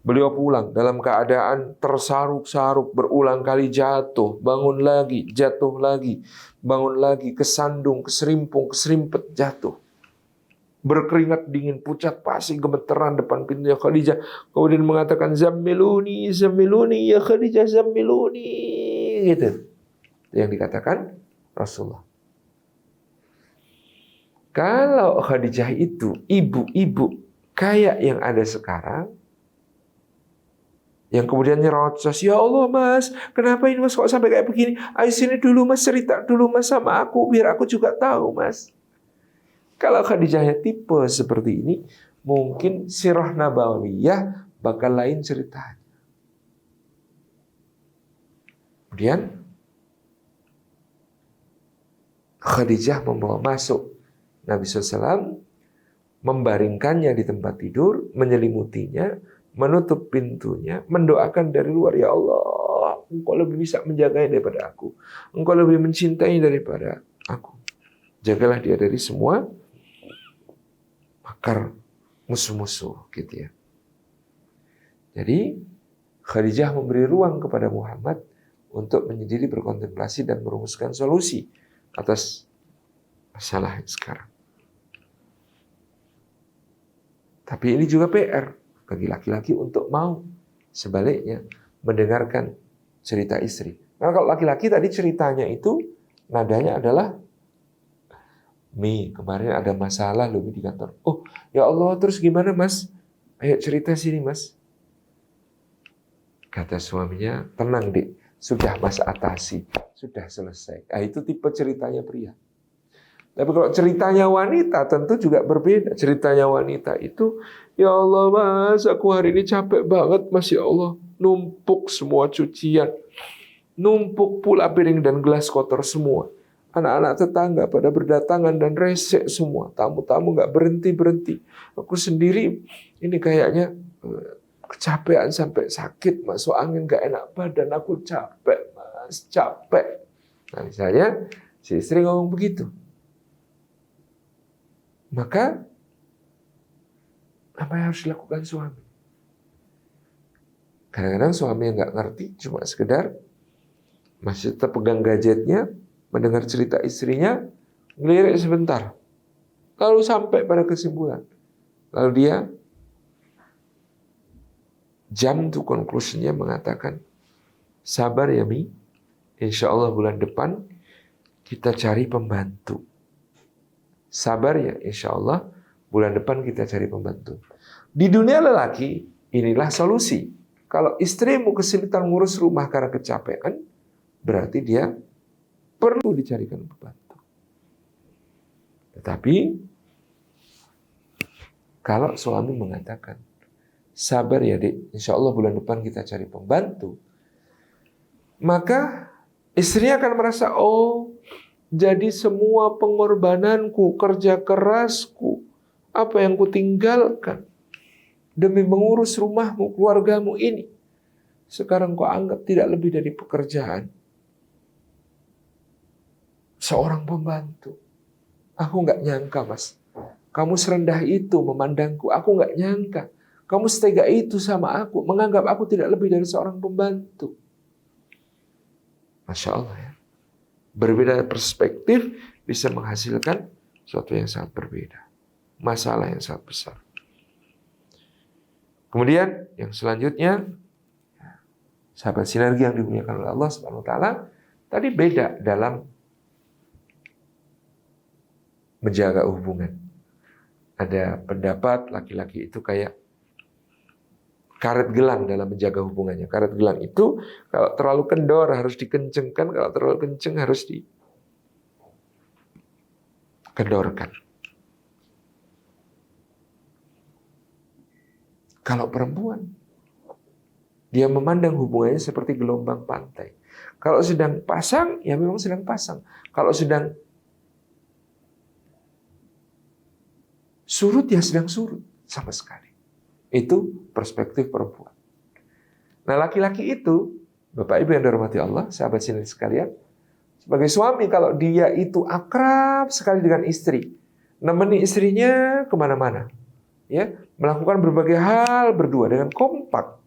Beliau pulang dalam keadaan tersaruk-saruk, berulang kali jatuh, bangun lagi, jatuh lagi, bangun lagi, kesandung, keserimpung, keserimpet, jatuh. Berkeringat dingin, pucat pasi, gemeteran depan pintunya Khadijah. Kemudian mengatakan, Zammiluni, Zammiluni, ya Khadijah, Zammiluni. Gitu. Yang dikatakan Rasulullah. Kalau Khadijah itu ibu-ibu kayak yang ada sekarang, yang kemudian nyerocos, ya Allah mas, kenapa ini mas kok sampai kayak begini? Ayo sini dulu mas, cerita dulu mas sama aku, biar aku juga tahu mas. Kalau Khadijahnya tipe seperti ini, mungkin sirah nabawiyah bakal lain ceritanya. Kemudian Khadijah membawa masuk Nabi SAW, membaringkannya di tempat tidur, menyelimutinya, menutup pintunya, mendoakan dari luar, ya Allah, Engkau lebih bisa menjaganya daripada aku. Engkau lebih mencintai daripada aku. Jagalah dia dari semua makar musuh-musuh, gitu ya. Jadi Khadijah memberi ruang kepada Muhammad untuk menyendiri, berkontemplasi dan merumuskan solusi atas masalah yang sekarang. Tapi ini juga PR bagi laki-laki untuk mau sebaliknya mendengarkan cerita istri. Karena kalau laki-laki tadi ceritanya itu nadanya adalah, Mi, kemarin ada masalah loh di kantor. Oh, ya Allah, terus gimana mas? Ayo cerita sini mas. Kata suaminya, tenang Dik, sudah mas atasi, sudah selesai. Nah, itu tipe ceritanya pria. Tapi kalau ceritanya wanita tentu juga berbeda. Ceritanya wanita itu, ya Allah mas, aku hari ini capek banget mas, ya Allah. Numpuk semua cucian. Numpuk pula piring dan gelas kotor semua. Anak-anak tetangga pada berdatangan dan resek semua. Tamu-tamu gak berhenti-berhenti. Aku sendiri ini kayaknya kecapean sampai sakit. Masuk angin gak enak badan. Aku capek mas, capek. Nah misalnya si istri ngomong begitu. Maka apa yang harus dilakukan suami? Kadang-kadang suami yang nggak ngerti cuma sekedar masih tetap pegang gadgetnya, mendengar cerita istrinya, ngelirik sebentar, lalu sampai pada kesimpulan, lalu dia jump to conclusion-nya mengatakan, sabar ya Mi, insya Allah bulan depan kita cari pembantu. Sabar ya, insya Allah bulan depan kita cari pembantu. Di dunia lelaki, inilah solusi. Kalau istrimu kesulitan ngurus rumah karena kecapean, berarti dia perlu dicarikan pembantu. Tetapi, kalau suami mengatakan, sabar ya Dik, insya Allah bulan depan kita cari pembantu, maka istrinya akan merasa, oh, jadi semua pengorbananku, kerja kerasku, apa yang kutinggalkan demi mengurus rumahmu, keluargamu ini, sekarang kau anggap tidak lebih dari pekerjaan seorang pembantu. Aku nggak nyangka mas, kamu serendah itu memandangku. Aku nggak nyangka kamu setega itu sama aku, menganggap aku tidak lebih dari seorang pembantu. Masya Allah ya. Berbeda perspektif bisa menghasilkan sesuatu yang sangat berbeda. Masalah yang sangat besar. Kemudian yang selanjutnya, sahabat sinergi yang dimuliakan oleh Allah Subhanahu wa taala, tadi beda dalam menjaga hubungan. Ada pendapat laki-laki itu kayak karet gelang dalam menjaga hubungannya. Karet gelang itu kalau terlalu kendor harus dikencengkan, kalau terlalu kenceng harus dikendorkan. Kalau perempuan, dia memandang hubungannya seperti gelombang pantai. Kalau sedang pasang, ya memang sedang pasang. Kalau sedang surut, ya sedang surut sama sekali. Itu perspektif perempuan. Nah, laki-laki itu, Bapak Ibu yang dirahmati Allah, sahabat sinergi sekalian, sebagai suami kalau dia itu akrab sekali dengan istri, nemeni istrinya kemana-mana, ya, melakukan berbagai hal berdua dengan kompak,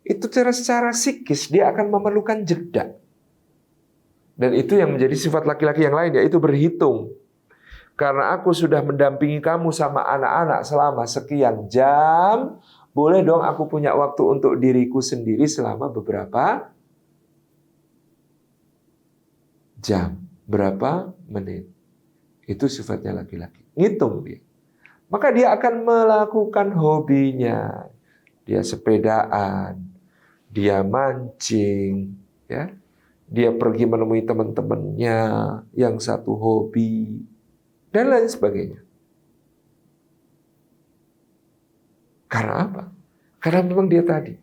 itu secara psikis dia akan memerlukan jeda. Dan itu yang menjadi sifat laki-laki yang lain, yaitu berhitung. Karena aku sudah mendampingi kamu sama anak-anak selama sekian jam, boleh dong aku punya waktu untuk diriku sendiri selama beberapa jam, berapa menit. Itu sifatnya laki-laki. ngitung dia. Maka dia akan melakukan hobinya. Dia sepedaan, dia mancing, ya. Dia pergi menemui teman-temannya yang satu hobi, dan lain sebagainya. Karena apa? Karena memang dia tadi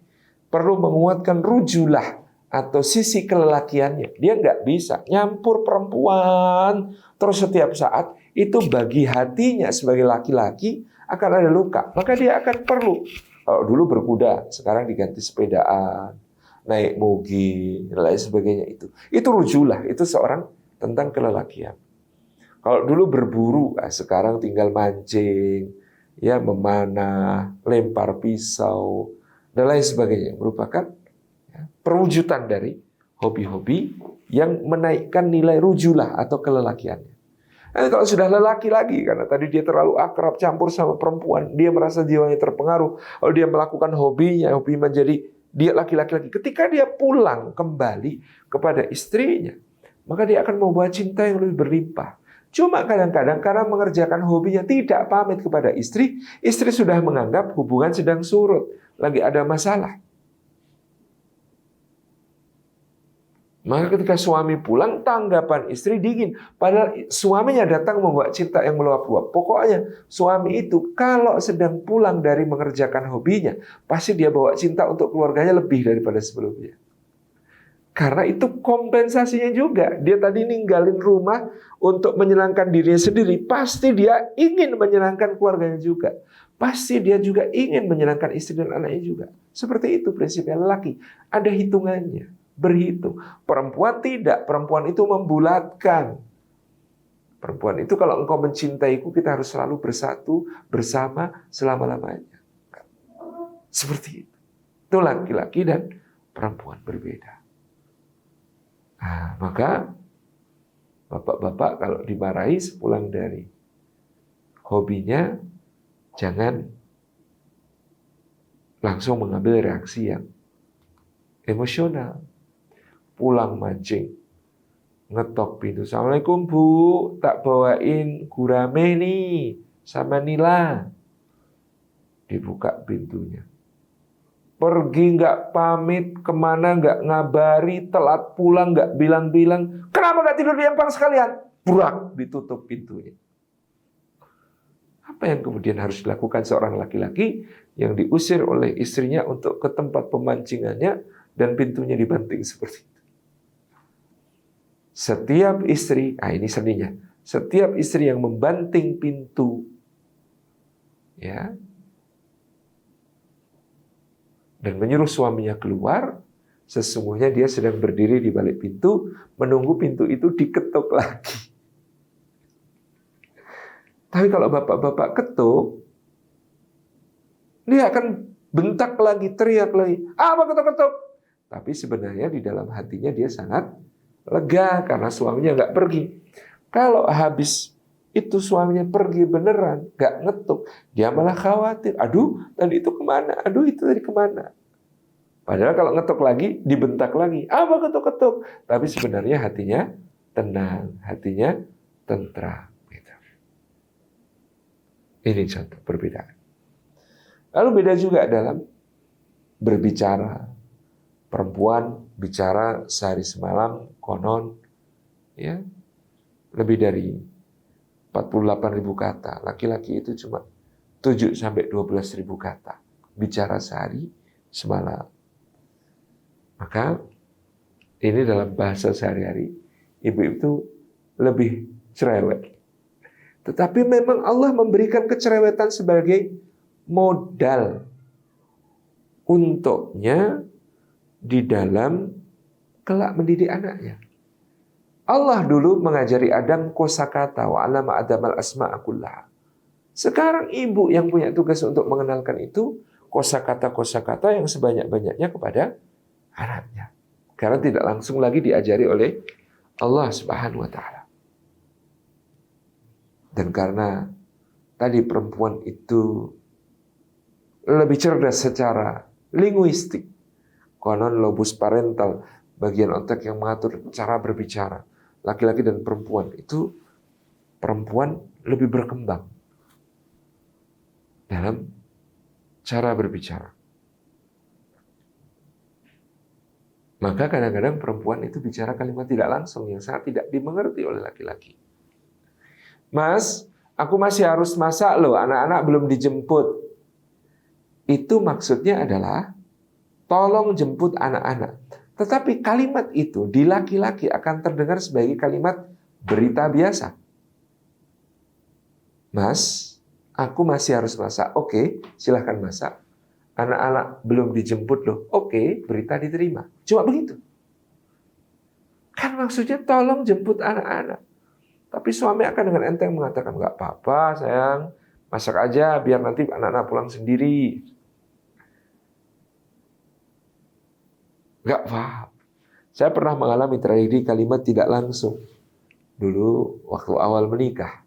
perlu menguatkan rujulah atau sisi kelelakiannya. Dia nggak bisa nyampur perempuan terus setiap saat. Itu bagi hatinya sebagai laki-laki akan ada luka. Maka dia akan perlu, kalau dulu berkuda, sekarang diganti sepedaan, naik mogi, dan lain sebagainya. Itu rujulah, itu seorang tentang kelelakian. Kalau dulu berburu, sekarang tinggal mancing, ya, memanah, lempar pisau, dan lain sebagainya. Merupakan perwujudan dari hobi-hobi yang menaikkan nilai rujulah atau kelelakiannya. Kalau sudah lelaki lagi, karena tadi dia terlalu akrab campur sama perempuan, dia merasa jiwanya terpengaruh. Kalau dia melakukan hobinya, hobi menjadi dia laki-laki lagi. Ketika dia pulang kembali kepada istrinya, maka dia akan membawa cinta yang lebih berlimpah. Cuma kadang-kadang karena mengerjakan hobinya tidak pamit kepada istri, istri sudah menganggap hubungan sedang surut, lagi ada masalah. Maka ketika suami pulang, tanggapan istri dingin. Padahal suaminya datang membawa cinta yang meluap-luap. Pokoknya suami itu kalau sedang pulang dari mengerjakan hobinya, pasti dia bawa cinta untuk keluarganya lebih daripada sebelumnya. Karena itu kompensasinya juga. Dia tadi ninggalin rumah untuk menyenangkan dirinya sendiri. Pasti dia ingin menyenangkan keluarganya juga. Pasti dia juga ingin menyenangkan istri dan anaknya juga. Seperti itu prinsipnya lelaki. Ada hitungannya. Berhitung. Perempuan tidak. Perempuan itu membulatkan. Perempuan itu kalau engkau mencintaiku, kita harus selalu bersatu bersama selama-lamanya. Seperti itu. Itu laki-laki dan perempuan berbeda. Nah, maka bapak-bapak kalau dimarahi sepulang dari hobinya, jangan langsung mengambil reaksi yang emosional. Pulang mancing, ngetok pintu. Assalamualaikum Bu, tak bawain gurame nih sama Nila. Dibuka pintunya. Pergi nggak pamit, kemana nggak ngabari, telat pulang nggak bilang-bilang. Kenapa nggak tidur di empang sekalian? Burak, ditutup pintunya. Apa yang kemudian harus dilakukan seorang laki-laki yang diusir oleh istrinya untuk ke tempat pemancingannya dan pintunya dibanting seperti itu? Setiap istri, ini seninya. Setiap istri yang membanting pintu, ya, dan menyuruh suaminya keluar, sesungguhnya dia sedang berdiri di balik pintu, menunggu pintu itu diketuk lagi. Tapi kalau bapak-bapak ketuk, dia akan bentak lagi, teriak lagi. Apa ketuk-ketuk? Tapi sebenarnya di dalam hatinya dia sangat lega karena suaminya nggak pergi. Kalau habis itu suaminya pergi beneran, nggak ngetuk, dia malah khawatir. Aduh, tadi itu kemana? Aduh, itu tadi kemana? Padahal kalau ngetuk lagi, dibentak lagi. Apa ketuk-ketuk? Tapi sebenarnya hatinya tenang, hatinya tentram. Gitu. Ini contoh perbedaan. Lalu beda juga dalam berbicara. Perempuan bicara sehari semalam konon ya lebih dari 48.000 kata. Laki-laki itu cuma 7 sampai 12.000 kata bicara sehari semalam. Maka ini dalam bahasa sehari-hari ibu itu lebih cerewet. Tetapi memang Allah memberikan kecerewetan sebagai modal untuknya di dalam kelak mendidik anaknya. Allah dulu mengajari Adam kosakata wa 'allama Adamal asma'a kullaha. Sekarang ibu yang punya tugas untuk mengenalkan itu kosakata-kosakata yang sebanyak-banyaknya kepada anaknya. Karena tidak langsung lagi diajari oleh Allah Subhanahu wa taala. Dan karena tadi perempuan itu lebih cerdas secara linguistik. Konon lobus parental, bagian otak yang mengatur cara berbicara. Laki-laki dan perempuan itu, perempuan lebih berkembang dalam cara berbicara. Maka kadang-kadang perempuan itu bicara kalimat tidak langsung yang sangat tidak dimengerti oleh laki-laki. Mas, aku masih harus masak loh, anak-anak belum dijemput. Itu maksudnya adalah tolong jemput anak-anak. Tetapi kalimat itu di laki-laki akan terdengar sebagai kalimat berita biasa. Mas, aku masih harus masak. Oke, silahkan masak. Anak-anak belum dijemput loh. Oke, berita diterima. Cuma begitu. Kan maksudnya tolong jemput anak-anak. Tapi suami akan dengan enteng mengatakan, nggak apa-apa sayang, masak aja biar nanti anak-anak pulang sendiri. Nggak paham. Saya pernah mengalami tragedi kalimat tidak langsung. Dulu waktu awal menikah.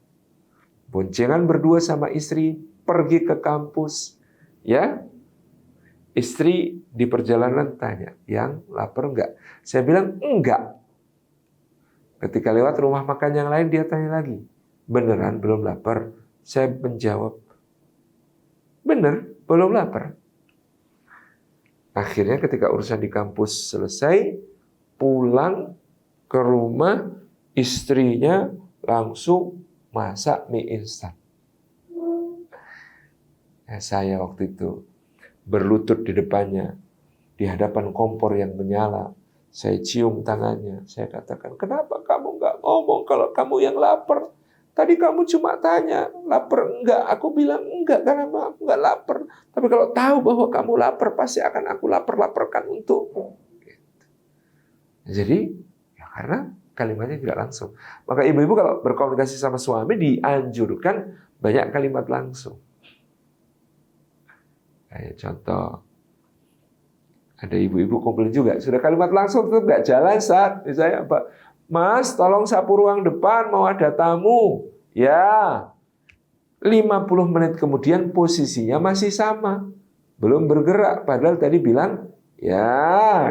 Boncengan berdua sama istri pergi ke kampus. Ya, istri di perjalanan tanya, yang lapar enggak? Saya bilang enggak. Ketika lewat rumah makan yang lain dia tanya lagi, beneran belum lapar? Saya menjawab, bener, belum lapar. Akhirnya ketika urusan di kampus selesai, pulang ke rumah, istrinya langsung masak mie instan. Saya waktu itu berlutut di depannya, di hadapan kompor yang menyala. Saya cium tangannya, saya katakan, kenapa kamu nggak ngomong kalau kamu yang lapar? Tadi kamu cuma tanya, lapar enggak? Aku bilang enggak, karena aku enggak lapar. Tapi kalau tahu bahwa kamu lapar, pasti akan aku lapar-laparkan untukmu. Jadi, ya karena kalimatnya tidak langsung. Maka ibu-ibu kalau berkomunikasi sama suami, dianjurkan banyak kalimat langsung. Kayak contoh, ada ibu-ibu komplain juga, sudah kalimat langsung tetap nggak jalan saat misalnya apa, Mas, tolong sapu ruang depan, mau ada tamu. Ya, 50 menit kemudian posisinya masih sama, belum bergerak, padahal tadi bilang, ya.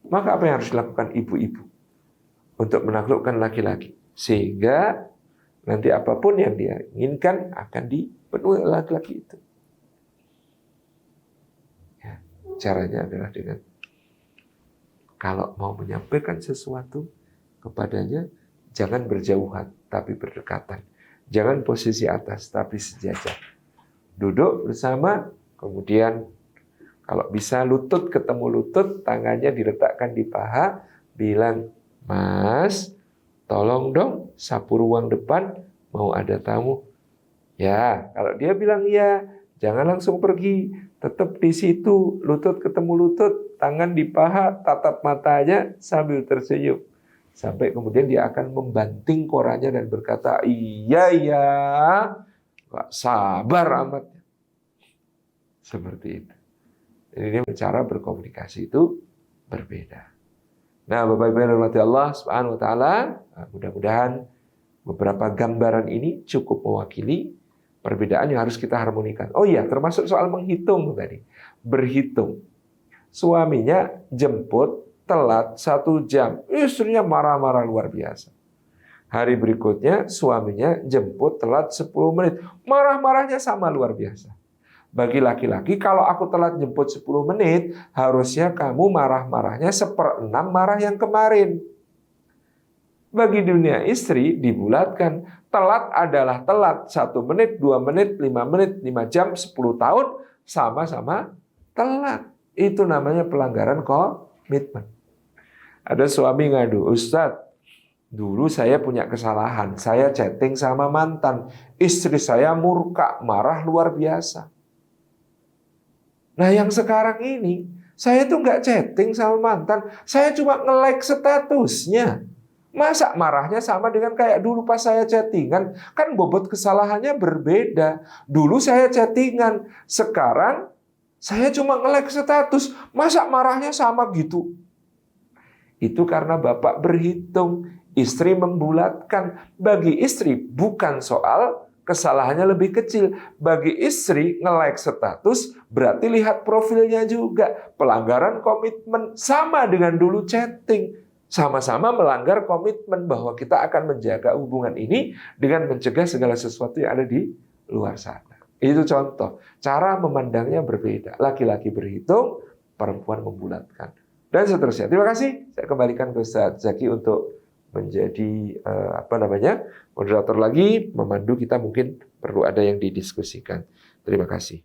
Maka apa yang harus dilakukan ibu-ibu untuk menaklukkan laki-laki? Sehingga nanti apapun yang dia inginkan akan dipenuhi oleh laki-laki itu. Caranya adalah dengan kalau mau menyampaikan sesuatu kepadanya, jangan berjauhan, tapi berdekatan. Jangan posisi atas, tapi sejajar. Duduk bersama, kemudian kalau bisa lutut ketemu lutut, tangannya diletakkan di paha, bilang, Mas, tolong dong sapu ruang depan, mau ada tamu. Ya, kalau dia bilang ya, jangan langsung pergi. Tetap di situ, lutut ketemu lutut, tangan di paha, tatap matanya sambil tersenyum. Sampai kemudian dia akan membanting korannya dan berkata, iya, gak sabar amat. Seperti itu. Jadi cara berkomunikasi itu berbeda. Nah, Bapak Ibu yang dirahmati Allah Subhanahu wa taala, mudah-mudahan beberapa gambaran ini cukup mewakili perbedaan yang harus kita harmonikan. Oh iya, termasuk soal menghitung tadi. Berhitung. Suaminya jemput telat 1 jam. Istrinya marah-marah luar biasa. Hari berikutnya suaminya jemput telat 10 menit. Marah-marahnya sama luar biasa. Bagi laki-laki, kalau aku telat jemput 10 menit, harusnya kamu marah-marahnya 1/6 marah yang kemarin. Bagi dunia istri, dibulatkan. Telat adalah telat. 1 menit, 2 menit, 5 menit, 5 jam, 10 tahun, sama-sama telat. Itu namanya pelanggaran komitmen. Ada suami ngadu, Ustadz, dulu saya punya kesalahan. Saya chatting sama mantan. Istri saya murka, marah luar biasa. Nah yang sekarang ini, saya tuh nggak chatting sama mantan. Saya cuma nge-like statusnya. Masa marahnya sama dengan kayak dulu pas saya chattingan? Kan bobot kesalahannya berbeda. Dulu saya chattingan, sekarang saya cuma nge-like status. Masa marahnya sama gitu? Itu karena Bapak berhitung, istri membulatkan. Bagi istri bukan soal kesalahannya lebih kecil. Bagi istri nge-like status berarti lihat profilnya juga. Pelanggaran komitmen sama dengan dulu chatting. sama-sama melanggar komitmen bahwa kita akan menjaga hubungan ini dengan mencegah segala sesuatu yang ada di luar sana. Itu contoh. Cara memandangnya berbeda. Laki-laki berhitung, perempuan membulatkan. Dan seterusnya. Terima kasih. Saya kembalikan ke Ustaz Zaki untuk menjadi moderator lagi, memandu kita. Mungkin perlu ada yang didiskusikan. Terima kasih.